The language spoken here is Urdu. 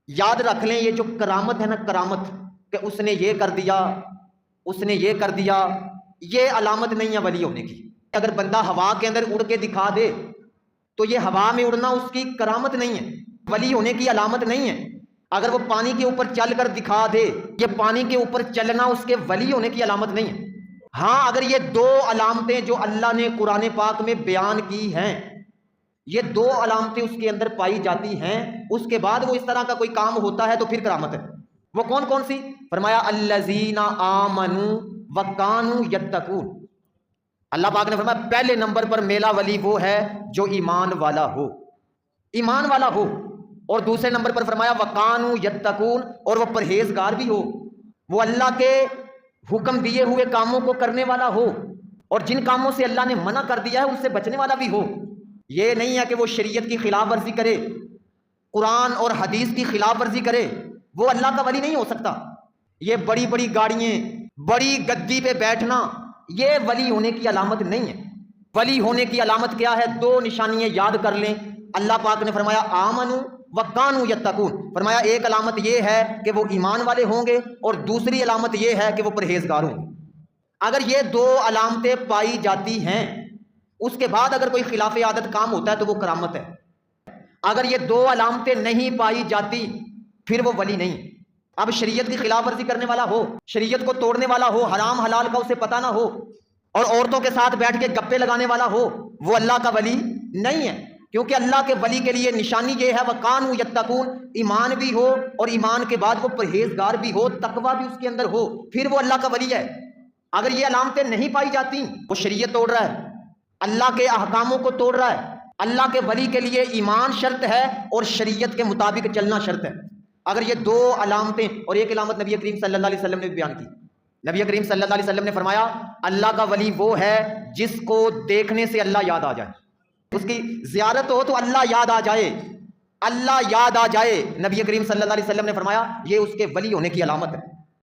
یاد رکھ لیں یہ جو کرامت ہے نا، کرامت کہ اس نے یہ کر دیا، اس نے یہ کر دیا، یہ علامت نہیں ہے ولی ہونے کی۔ اگر بندہ ہوا کے اندر اڑ کے دکھا دے تو یہ ہوا میں اڑنا اس کی کرامت نہیں ہے، ولی ہونے کی علامت نہیں ہے۔ اگر وہ پانی کے اوپر چل کر دکھا دے، یہ پانی کے اوپر چلنا اس کے ولی ہونے کی علامت نہیں ہے۔ ہاں اگر یہ دو علامتیں جو اللہ نے قرآن پاک میں بیان کی ہیں، یہ دو علامتیں اس کے اندر پائی جاتی ہیں، اس کے بعد وہ اس طرح کا کوئی کام ہوتا ہے تو پھر کرامت ہے۔ وہ کون کون سی؟ فرمایا الذین آمنوا وکانوا یتقون۔ اللہ پاک نے فرمایا پہلے نمبر پر میرا ولی وہ ہے جو ایمان والا ہو، ایمان والا ہو، اور دوسرے نمبر پر فرمایا وکانوا یتقون، اور وہ پرہیزگار بھی ہو، وہ اللہ کے حکم دیے ہوئے کاموں کو کرنے والا ہو، اور جن کاموں سے اللہ نے منع کر دیا ہے ان سے بچنے والا بھی ہو۔ یہ نہیں ہے کہ وہ شریعت کی خلاف ورزی کرے، قرآن اور حدیث کی خلاف ورزی کرے، وہ اللہ کا ولی نہیں ہو سکتا۔ یہ بڑی بڑی گاڑیاں، بڑی گدی پہ بیٹھنا، یہ ولی ہونے کی علامت نہیں ہے۔ ولی ہونے کی علامت کیا ہے؟ دو نشانیاں یاد کر لیں۔ اللہ پاک نے فرمایا آمنوا وکانوا یتقون، فرمایا ایک علامت یہ ہے کہ وہ ایمان والے ہوں گے، اور دوسری علامت یہ ہے کہ وہ پرہیزگار ہوں گے۔ اگر یہ دو علامتیں پائی جاتی ہیں، اس کے بعد اگر کوئی خلاف عادت کام ہوتا ہے تو وہ کرامت ہے۔ اگر یہ دو علامتیں نہیں پائی جاتی پھر وہ ولی نہیں۔ اب شریعت کی خلاف ورزی کرنے والا ہو، شریعت کو توڑنے والا ہو، حرام حلال کا اسے پتہ نہ ہو، اور عورتوں کے ساتھ بیٹھ کے گپے لگانے والا ہو، وہ اللہ کا ولی نہیں ہے۔ کیونکہ اللہ کے ولی کے لیے نشانی یہ ہے وَقَانُوا یتقون، ایمان بھی ہو اور ایمان کے بعد وہ پرہیزگار بھی ہو، تقویٰ بھی اس کے اندر ہو، پھر وہ اللہ کا ولی ہے۔ اگر یہ علامتیں نہیں پائی جاتی وہ شریعت توڑ رہا ہے، اللہ کے احکاموں کو توڑ رہا ہے۔ اللہ کے ولی کے لیے ایمان شرط ہے اور شریعت کے مطابق چلنا شرط ہے۔ اگر یہ دو علامتیں، اور ایک علامت نبی کریم صلی اللہ علیہ وسلم نے بھی بیان کی، نبی کریم صلی اللہ علیہ وسلم نے فرمایا اللہ کا ولی وہ ہے جس کو دیکھنے سے اللہ یاد آ جائے، اس کی زیارت ہو تو اللہ یاد آ جائے، اللہ یاد آ جائے۔ نبی کریم صلی اللہ علیہ وسلم نے فرمایا یہ اس کے ولی ہونے کی علامت ہے۔